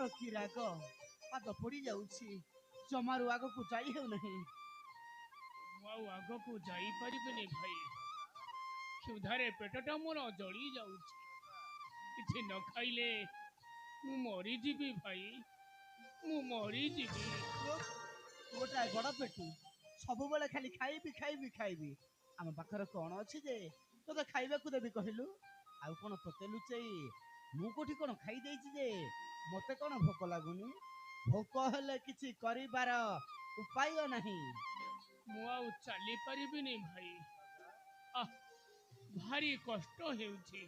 ତୋର କି ରାଗ ପାଦ ପଡ଼ି ଯାଉଛି ଜମାରୁ ଆଗକୁ ଯାଇ ହେଉନାହିଁ। ମୁଁ ଆଉ ଆଗକୁ ଯାଇପାରିବିନି ଭାଇ। କ୍ଷୁଧାରେ ପେଟଟା ମୋର ଜଳି ଯାଉଛି। କିଛି ନ ଖାଇଲେ ମୁଁ ମରିଯିବି ଭାଇ, ମୁଁ ମରିଯିବି। ତୁ ଗୋଟାଏ ବଡ଼ ପେଟୁ ସବୁବେଳେ ଖାଲି ଖାଇବି ଖାଇବି ଖାଇବି। ଆମ ପାଖରେ କଣ ଅଛି ଯେ ତୋତେ ଖାଇବାକୁ ଦେବି କହିଲୁ? ଆଉ କଣ ତୋତେ ଲୁଚେଇ ମୁଁ କୋଉଠି କଣ ଖାଇଦେଇଛି ଯେ ମତେ କଣ ଭୋକ ଲାଗୁନି? ଭୋକ ହେଲେ କିଛି କରିବାର ଉପାୟ ନାହିଁ। ମୁଁ ଆଉ ଚାଲିପାରିବିନି ଭାଇ। ଆଃ, ଭାରି କଷ୍ଟ ହେଉଛି।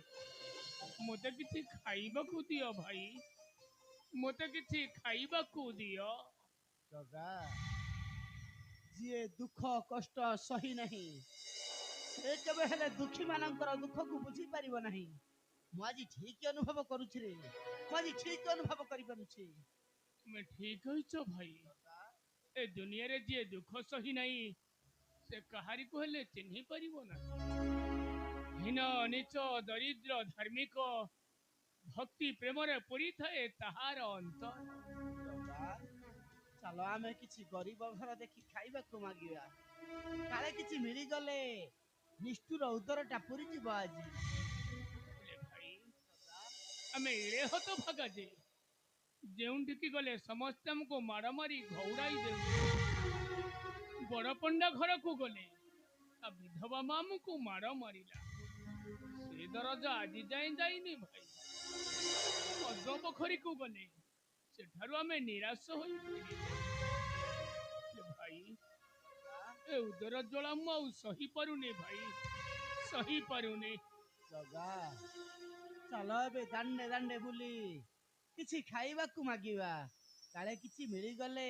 ମୋତେ କିଛି ଖାଇବାକୁ ଦିଅ ଭାଇ, ମୋତେ କିଛି ଖାଇବାକୁ ଦିଅ। ଜଗା, ଯିଏ ଦୁଃଖ କଷ୍ଟ ସହି ନାହିଁ ସେ କେବେ ହେଲେ ଦୁଃଖୀ ମାନଙ୍କର ଦୁଃଖକୁ ବୁଝି ପାରିବ ନାହିଁ। ମୁଁ ଆଜି ଠିକ ଅନୁଭବ କରୁଛି ରେ, ମୁଁ ଆଜି ଠିକ ଅନୁଭବ କରିପାରୁଛି। ତୁମେ ଠିକ କହିଛ ଭାଇ। ଏ ଦୁନିଆରେ ଯିଏ ଦୁଃଖ ସହି ନାହିଁ ସେ କାହାରିକୁ ହେଲେ ଚିହ୍ନି ପାରିବ ନାହିଁ। ହୀନ ନୀଚ ଦରିଦ୍ର ଧାର୍ମିକ ଭକ୍ତି ପ୍ରେମରେ ପୂରିଥାଏ ତାହାର ଅନ୍ତର। ଜଗା, ଚାଲ ଆମେ କିଛି ଗରିବ ଘର ଦେଖି ଖାଇବାକୁ ମାଗିବା। କାଳେ କିଛି ମିଳିଗଲେ ନିଷ୍ଠୁର ଉଦରଟା ପୁରିଯିବ ଆଜି। ହେଲେ ଭାଇ, ଆମେ ଏଡ଼େ ହତଭାଗା ଯେ ଯେଉଁଠିକି ଗଲେ ସମସ୍ତେ ଆମକୁ ମାଡ଼ ମାରି ଘଉଡ଼ାଇ ଦେଉଛନ୍ତି। ବଡ଼ପଣ୍ଡା ଘରକୁ ଗଲେ ତା ବିଧବା ମା ଆମକୁ ମାଡ଼ ମାରିଲା। ସେ ଦରଜ ଆଜି ଯାଏଁ ଯାଇନି ଭାଇ। ପଦ୍ମ ପୋଖରୀକୁ ଗଲେ ସେଠାରୁ ଆମେ ନିରାଶ ହୋଇ ଫେରିଲୁ। ଭାଇ, ଏ ଉଦର ଜ୍ୱାଳା ମୁଁ ଆଉ ସହିପାରୁନି ଭାଇ, ସହିପାରୁନି। ଜଗା, ଚାଲ ଏବେ ଦାଣ୍ଡେ ଦାଣ୍ଡେ ବୁଲି କିଛି ଖାଇବାକୁ ମାଗିବା। କାଳେ କିଛି ମିଳିଗଲେ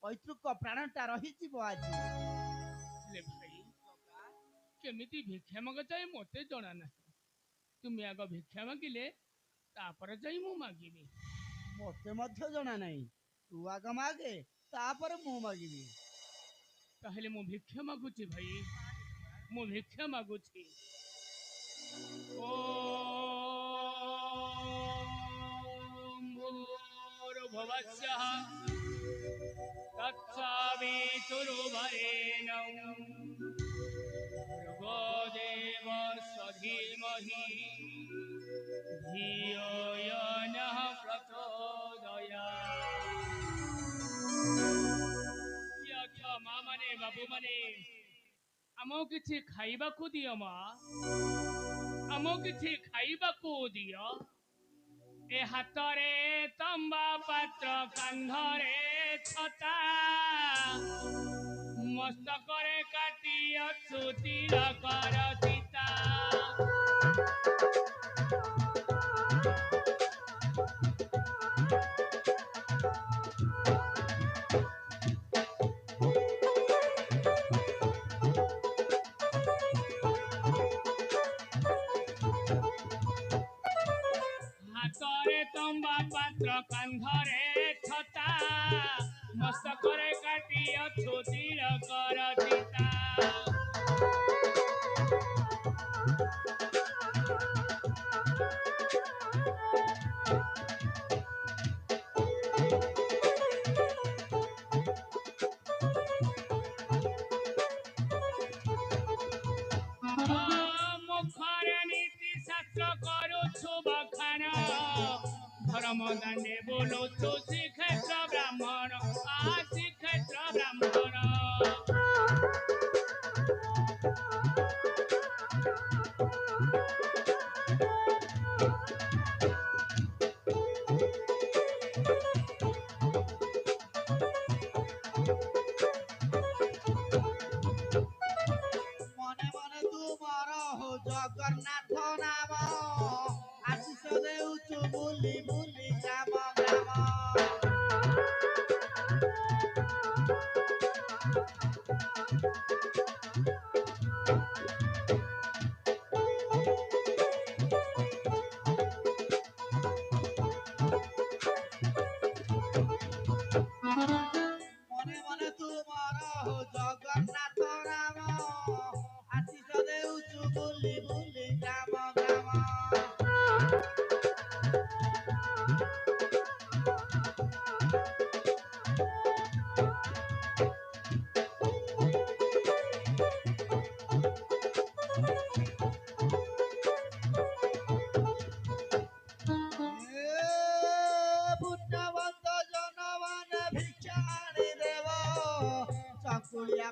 ପୈତୃକ ପ୍ରାଣଟା ରହିଯିବ ଆଜି। ହେଲେ ଭାଇ, କେମିତି ଭିକ୍ଷା ମଗାଯାଏ ମୋତେ ଜଣା ନାହିଁ। ତୁମେ ଆଗ ଭିକ୍ଷା ମାଗିଲେ ତାପରେ ଯାଇ ମୁଁ ମାଗିବି। ମତେ ମଧ୍ୟ ଜଣା ନାହିଁ। ତୁ ଆଗ ମାଗେ ତାପରେ ମୁଁ ମାଗିବି। ତାହେଲେ ମୁଁ ଭିକ୍ଷା ମାଗୁଛି ଭାଇ, ମୁଁ ଭିକ୍ଷା ମାଗୁଛି। ଓମ୍ ଭୂର୍ଭୁବସ୍ସଃ ତତ୍ସବିତୁର୍ଭରେଣ୍ୟଂ ଭର୍ଗୋ ଦେବସ୍ୟ ଧୀମହି धियो यो नः प्रचोदयात्। କିଏ ଅଛ ମା ମାନେ ବାବୁ ମାନେ, ଆମକୁ କିଛି ଖାଇବାକୁ ଦିଅ ମା, ଆମକୁ କିଛି ଖାଇବାକୁ ଦିଅ। ଏ ହାତରେ ତମ୍ବା ପାତ୍ର, କାନ୍ଧରେ ଛତା, ମସ୍ତକରେ କାଟି ଅଛୁ ତିଳକର ଚିତା। ହାତରେ ତମ୍ବା ପାତ୍ର, କାନ୍ଧରେ ଛତା, ମସ୍ତକରେ କାଟି ଅଛୁ ତିଳକର ଚିତା। ମୁଖରେ ନୀତି ଶାସ୍ତ୍ର କରୁଛୁ ବଖାନ, ଧର୍ମ ଦାଣ୍ଡେ ବୋଲୁଛୁ ଶ୍ରୀକ୍ଷେତ୍ର ବ୍ରାହ୍ମଣ, ଶ୍ରୀକ୍ଷେତ୍ର ବ୍ରାହ୍ମଣ। ମନେ ମନେ ତୁ ମୋର ହୋ ଜଗନ୍ନାଥ ନାମ, ଆଶିଷ ଦେଉଛୁ ବୁଲି ବୁଲି ଗ୍ରାମ ଗ୍ରାମ। ମନେ ମନେ ତୁ ମୋର ହୋ ଜଗନ୍ନାଥ ନାମ, ଆଶିଷ ଦେଉଛୁ ବୁଲି ବୁଲି ଗ୍ରାମ ଗ୍ରାମ।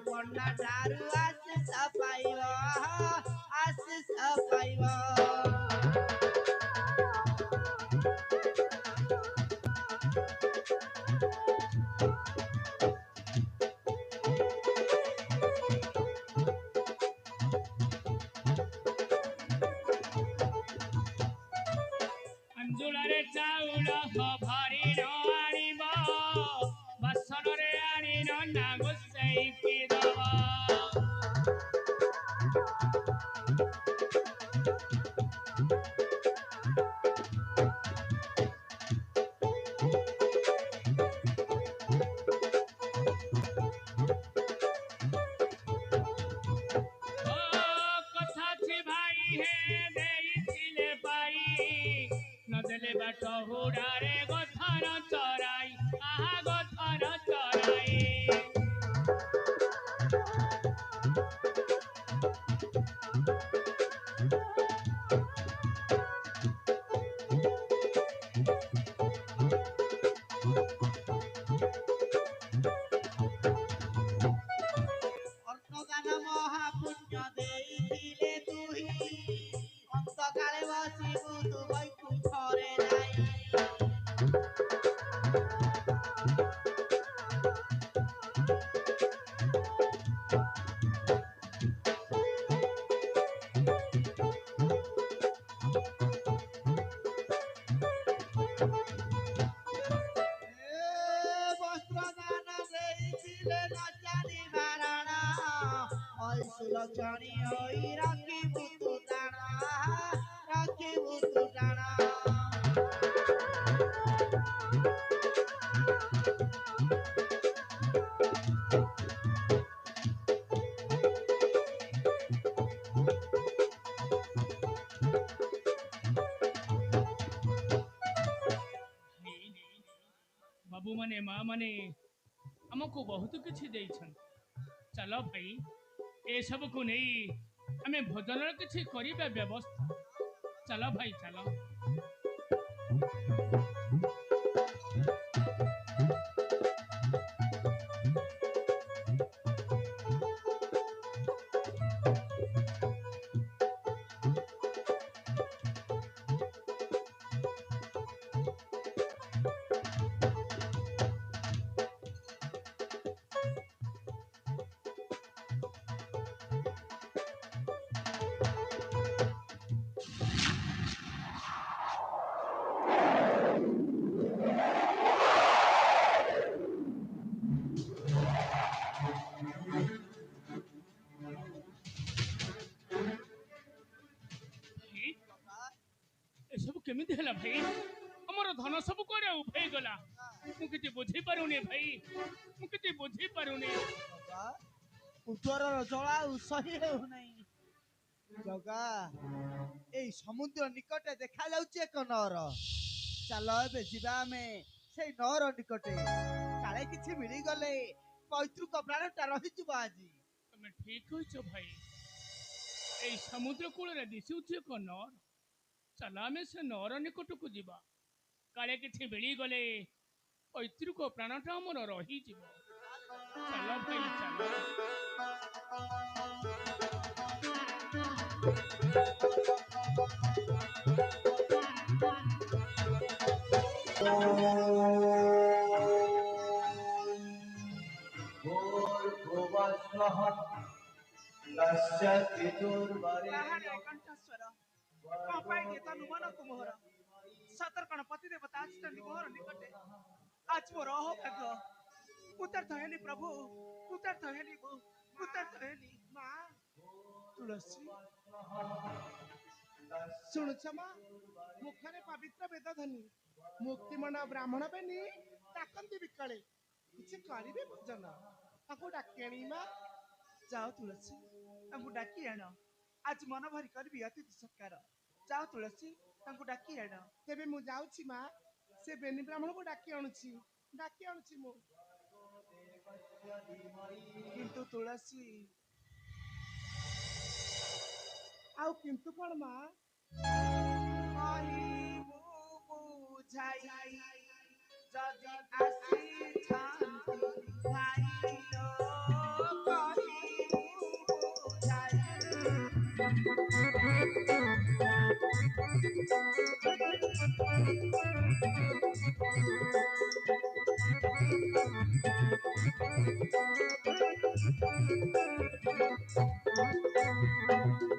ପଣ୍ଡା ଠାରୁ ଆଶିଷ ପାଇବ ଆଶିଷ ପାଇବ। ଅଞ୍ଜୁଳାରେ ଚାଉଳ ଭରି ନ ଆଣିବ, ବାସନରେ ଆଣି ନନା ଗୋସେଇକି ଦବ। ଓ କଥା ଅଛି ଭାଇ ହେ ଦେଇଥିଲେ ପାଇ, ନଦେଲେ ବାଟ ହୁଡ଼ାରେ ଗଥର ଚରାଇ, ଆହା ଗଥର ଚରାଇ। ଅନ୍ନଦାନ ମହାପୁଣ୍ୟ ଦେଇଥିଲେ ତୁହି, ଅନ୍ତକାଳେ ବସିବୁ ତୁ ବୈକୁଣ୍ଠରେ ଯାଇ। ବସ୍ତ୍ରଦାନ ଦେଇଥିଲେ ନ ଜାଣି ବାରଣ, ଐଶ୍ୱର୍ଯ୍ୟଣୀ ହୋଇ ରଖିବୁ ତୁ ଦାଣ ରଖିବୁ ତୁ ଦାଣ। ବାବୁ ମାନେ ମା ମାନେ ଆମକୁ ବହୁତ କିଛି ଦେଇଛନ୍ତି। ଚାଲ ଭାଇ ଏସବୁକୁ ନେଇ ଆମେ ଭୋଜନର କିଛି କରିବା ବ୍ୟବସ୍ଥା। ଚାଲ ଭାଇ ଚାଲ। ଭାଇ, ଏସବୁ କେମିତି ହେଲା ଭାଇ? ଆମର ଧନ ସବୁ କୁଆଡ଼େ ଉଭେଇ ଗଲା। ମୁଁ କିଛି ବୁଝିପାରୁନି ଭାଇ, ମୁଁ କିଛି ବୁଝିପାରୁନି। ଉତ୍ତରର ଜଳ ଆଉ ସହି ହେଉନାହିଁ। ଜଗା, ଏଇ ସମୁଦ୍ର ନିକଟରେ ଦେଖାଯାଉଛି ଏକ ନଅର। ଚାଲ ଏବେ ଯିବା ଆମେ ସେଇ ନଅର ନିକଟେ, କାଳେ କିଛି ମିଳିଗଲେ ପୈତୃକ ପ୍ରାଣଟା ରହିଯିବ ଆଜି। ତମେ ଠିକ କହିଛ ଭାଇ। ଏଇ ସମୁଦ୍ର କୂଳରେ ଦିଶୁଛି ଏକ ନଅର। ଚାଲ ଆମେ ସେ ନଅର ନିକଟକୁ ଯିବା, କାଳେ କିଛି ମିଳିଗଲେ ପୈତୃକ ପ୍ରାଣଟା ଆମର ରହିଯିବ। ଚାଲ ଭାଇ ଚାଲ। କଣ ପାଇଁ ଯେ ତନୁ ମନକୁ ମୋହର ସତର୍କଣ ପତି ଦେବତା ଆସିଛନ୍ତି ମୋହର ନିକଟେ। ଆଜି ମୋର ଅହଭାଗ୍ୟ, କୃତାର୍ଥ ହେଲି ପ୍ରଭୁ, କୃତାର୍ଥ ହେଲି ମୁଁ, କୃତାର୍ଥ ହେଲି। ମା ତୁଳସୀ, ଶୁଣୁଛ ମା, ମୁଖରେ ପବିତ୍ର ବେଦ ଧ୍ୱନି, ମୁକ୍ତିମଣ୍ଡ ବ୍ରାହ୍ମଣ ବେନି ଡାକନ୍ତି ବିକଳେ, କିଛି କରିବେ ଭୋଜନ, ତାଙ୍କୁ ଡାକି ଆଣି ମା। ଯାଅ ତୁଳସୀ, ତାଙ୍କୁ ଡାକି ଆଣ। ଆଜି ମନ ଭରି କରିବି ଅତିଥି ସତ୍କାର। ଯାଅ ତୁଳସୀ, ତାଙ୍କୁ ଡାକି ଆଣ। ତେବେ ମୁଁ ଯାଉଛି ମା, ସେ ବେନି ବ୍ରାହ୍ମଣକୁ ଡାକି ଆଣୁଛି ମୁଁ। କିନ୍ତୁ ତୁଳସୀ, ଆଉ କିନ୍ତୁ କଣ ମା? କହିବୁ ବୁଝାଇ ଯଦି ଆସିଥାନ୍ତି ଭାଇ ଲୋ,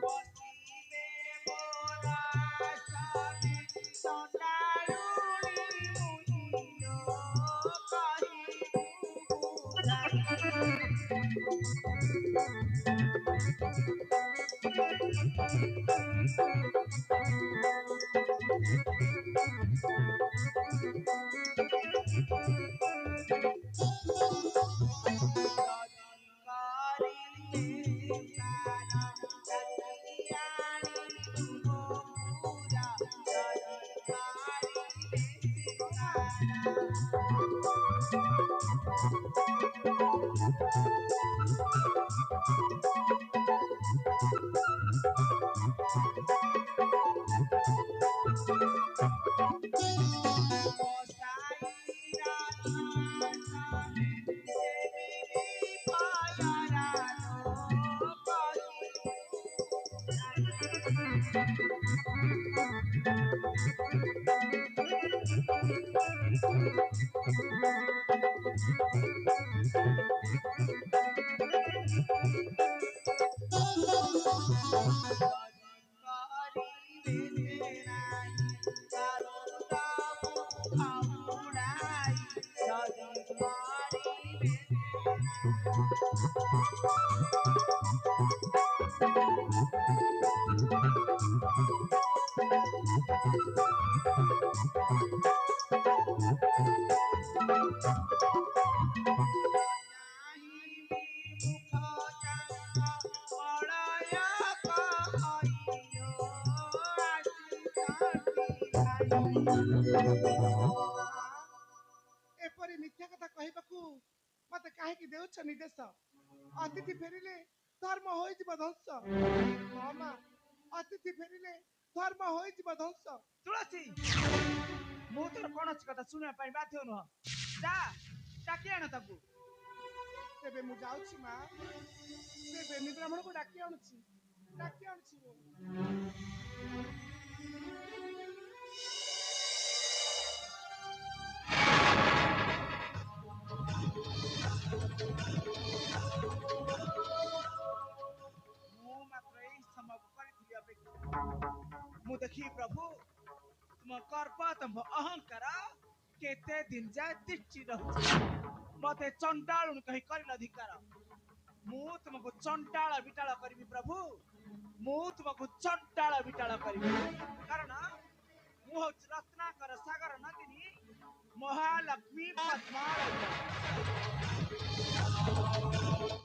ବସିବେ ମୋରା ସାଥୀ ଚଣ୍ଡାଳୁଣୀ ମୁନିର କହିବୁ ଏପରି ମିଥ୍ୟା କଥା କହିବାକୁ ମତେ କାହିଁକି ଦେଉଛ ନିର୍ଦ୍ଦେଶ? ଅତିଥି ଫେରିଲେ ଧର୍ମ ହୋଇଯିବ ଧ୍ୱଂସ। ହଁ ମା, ଅତିଥି ଫେରିଲେ ଧର୍ମ ହୋଇଯିବ ଧ୍ୱଂସ। ତୁଳସୀ, ମୁଁ ତୋର କୌଣସି କଥା ଶୁଣିବା ପାଇଁ ବାଧ୍ୟ ନୁହଁ। ଯା ଡାକି ଆଣ ତାକୁ। ତେବେ ମୁଁ ଯାଉଛି ମା, ସେ ବେନି ବ୍ରାହ୍ମଣକୁ ଡାକି ଆଣୁଛି ମୁଁ। ମୁଁ ମାତ୍ର ଏଇ ସମୟକୁ କରିଥିଲି ଅପେକ୍ଷା। ମୁଁ ଦେଖି ପ୍ରଭୁ, ତୁମ ଗର୍ବ ତୁମ ଅହଙ୍କାର କେତେ ଦିନ ଯାଏ ତିଷ୍ଠି ରହୁଛି। ମତେ ଚଣ୍ଡାଳୁଣୀ କହି କରିଲ ଧିକାର। ମୁଁ ତୁମକୁ ଚଣ୍ଡାଳ ବିଟାଳ କରିବି ପ୍ରଭୁ। ମୁଁ ତୁମକୁ ଚଣ୍ଡାଳ ବିଟାଳ କରିବି। କାରଣ ମୁଁ ହଉଛି ରତ୍ନାକର ସାଗର ନଦିନୀ ମହାଲକ୍ଷ୍ମୀ ପଦ୍ମାଳୟ।